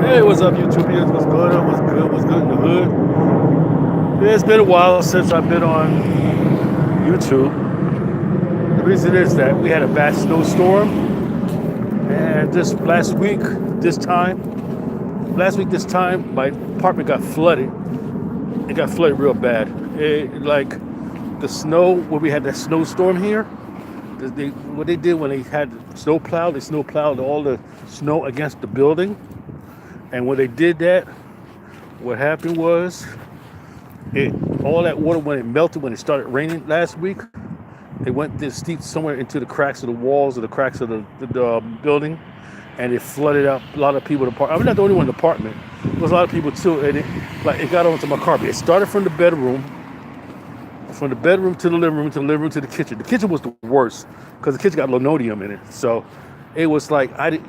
Hey, what's up, YouTubians? What's good? What's good? What's good in the hood? Yeah, it's been a while since I've been on YouTube. The reason is that we had a bad snowstorm, and this last week this time, my apartment got flooded. It got flooded real bad. Like the snow where we had that snowstorm here. What they did when they had they snow plowed all the snow against the building. And when they did that, what happened was it all that water when it melted when it started raining last week, it went this deep somewhere into the cracks of the walls or the cracks of the building, and it flooded out a lot of people in the apartment. I'm not the only one in the apartment. There was a lot of people too, and it got onto my carpet. It started from the bedroom to the living room, to the living room to the kitchen. The kitchen was the worst because the kitchen got linoleum in it. So it was like I did,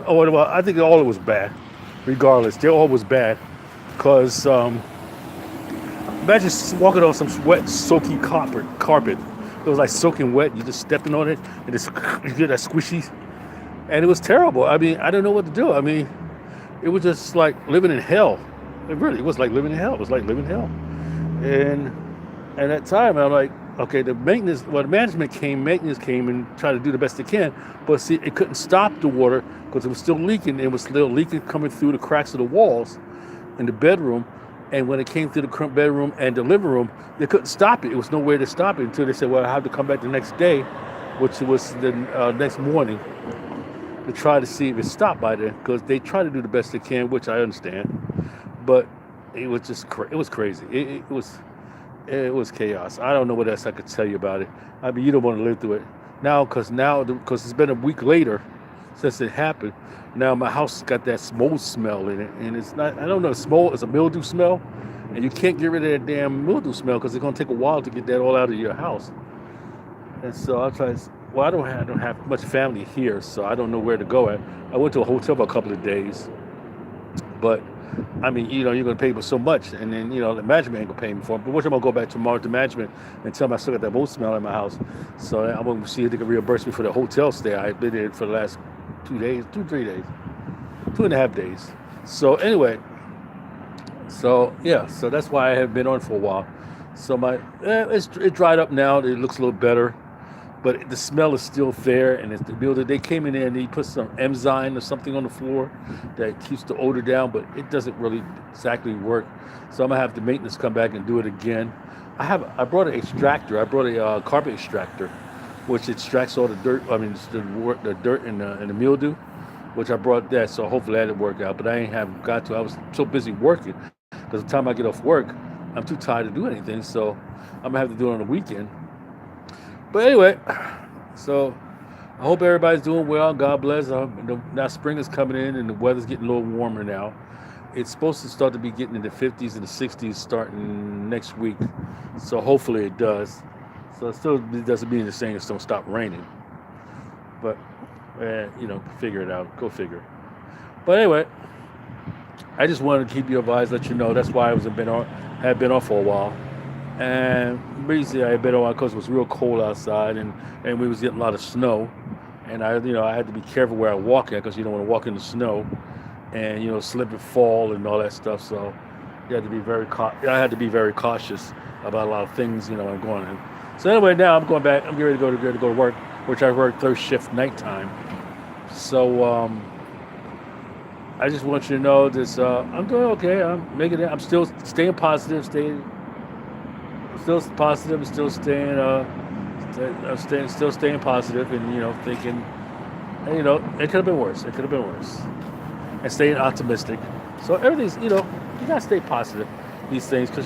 oh well, I think all it was bad. Regardless, they all was bad because imagine walking on some wet, soaky carpet. It was like soaking wet. You just stepping on it, and it's, you get that squishy, and it was terrible. I mean, I don't know what to do. I mean, it was just like living in hell. It really was like living in hell. It was like living in hell. And at that time, I'm like, okay, the maintenance came and tried to do the best they can, but see, it couldn't stop the water because it was still leaking. It was still leaking coming through the cracks of the walls in the bedroom. And when it came to the bedroom and the living room, they couldn't stop it. It was no way to stop it until they said, well, I have to come back the next day, which was the next morning, to try to see if it stopped by then, because they try to do the best they can, which I understand. But it was just it was crazy. It was chaos. I don't know what else I could tell you about it. I mean, you don't want to live through it because it's been a week later since it happened. Now my house got that mold smell in it, and it's not. I don't know. It's a mildew smell, and you can't get rid of that damn mildew smell because it's gonna take a while to get that all out of your house. And so I tried. Well, I don't have much family here, so I don't know where to go at. I went to a hotel for a couple of days, but I mean, you're going to pay for so much, and then the management ain't going to pay me for it. But which I'm going to go back tomorrow to management and tell them I still got that mold smell in my house. So I'm going to see if they can reimburse me for the hotel stay. I've been there for the last 3 days, 2.5 days. So anyway, so yeah, so that's why I have been on for a while. So it dried up now. It looks a little better, but the smell is still there. And it's the builder. They came in there and they put some enzyme or something on the floor that keeps the odor down, but it doesn't really exactly work. So I'm gonna have the maintenance come back and do it again. I brought an extractor. I brought a carpet extractor, which extracts all the dirt. I mean, the dirt and the mildew, which I brought that. So hopefully that'll work out. But I ain't have got to. I was so busy working because the time I get off work, I'm too tired to do anything. So I'm gonna have to do it on the weekend. But anyway, so I hope everybody's doing well. God bless. Now spring is coming in and the weather's getting a little warmer now. It's supposed to start to be getting in the 50s and the 60s starting next week. So hopefully it does. So it doesn't mean the saying it's don't stop raining. But, figure it out. Go figure. But anyway, I just wanted to keep you advised, let you know. That's why had been off for a while. And basically, I had been on because it was real cold outside, and we was getting a lot of snow, and I had to be careful where I walk at because you don't want to walk in the snow, and slip and fall and all that stuff. So you had to be I had to be very cautious about a lot of things, I'm going in. So anyway, now I'm going back. I'm getting ready to go to work, which I work third shift nighttime. So I just want you to know this. I'm doing okay. I'm making it. I'm still staying positive, still positive and still staying positive and thinking, and, it could have been worse. It could have been worse, and staying optimistic. So everything's, you gotta stay positive. These things, because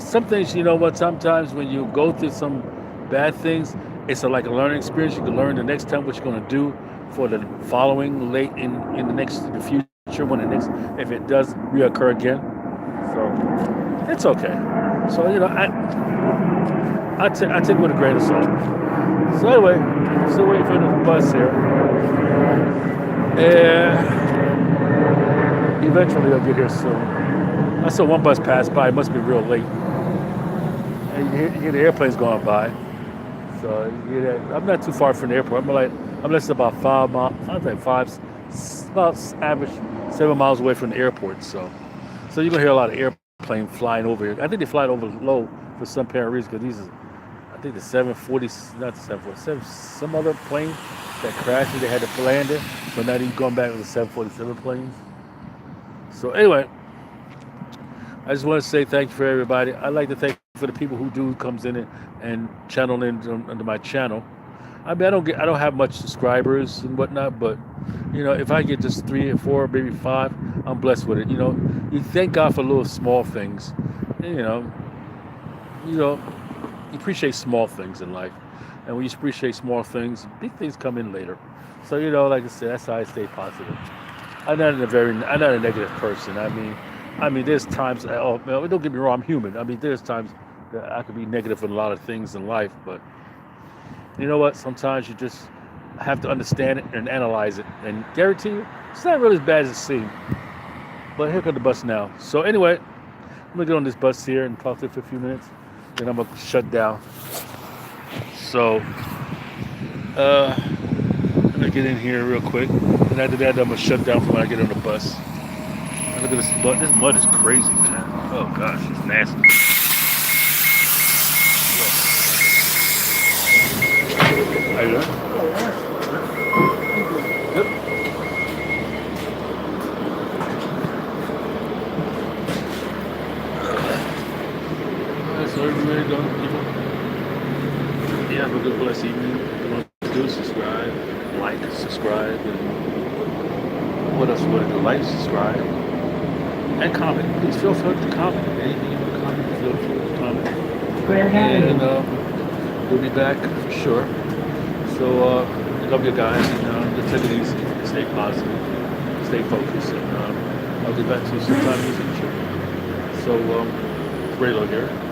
some things, what, sometimes when you go through some bad things, it's like a learning experience. You can learn the next time what you're gonna do for the following late in the future if it does reoccur again. So it's okay. So I take it with a grain of salt. So anyway, still waiting for the bus here, and eventually I'll get here soon. I saw one bus pass by. It must be real late, and you hear the airplanes going by. So I'm not too far from the airport. I'm less than about 5 miles. I think about average 7 miles away from the airport. So you're gonna hear a lot of airplane flying over here. I think they fly over low for some apparent reason because these is, I think the 740, not the 747, some other plane that crashed. They had to land it, but not even going back with the 747 planes. So anyway, I just want to say thank you for everybody. I'd like to thank for the people who do comes in and channel in under my channel. I mean, I don't have much subscribers and whatnot, but if I get just 3 or 4, maybe 5, I'm blessed with it. You thank God for little small things. And, you know, you appreciate small things in life, and when you appreciate small things, big things come in later. So like I said, that's how I stay positive. I'm not a negative person. I mean, there's times. Oh, man, don't get me wrong. I'm human. I mean, there's times that I could be negative in a lot of things in life, but you know what? Sometimes you just have to understand it and analyze it, and guarantee you, it's not really as bad as it seems. But here comes the bus now. So anyway, I'm gonna get on this bus here and talk to it for a few minutes, then I'm gonna shut down. So I'm gonna get in here real quick, and after that, I'm gonna shut down for when I get on the bus. And look at this mud. This mud is crazy, man. Oh gosh, it's nasty. How you doing? Yep. So everybody done, people. Yeah, have a good blessed evening. If you want to do, subscribe, like, subscribe, and what else you want to do? Like, subscribe, and comment. Please feel free to comment. Anything you want to comment, feel free to comment. And we'll be back for sure. So I love you guys, and just take it easy, stay positive, stay focused, and I'll get back to you sometime in the future. So, Raylo here.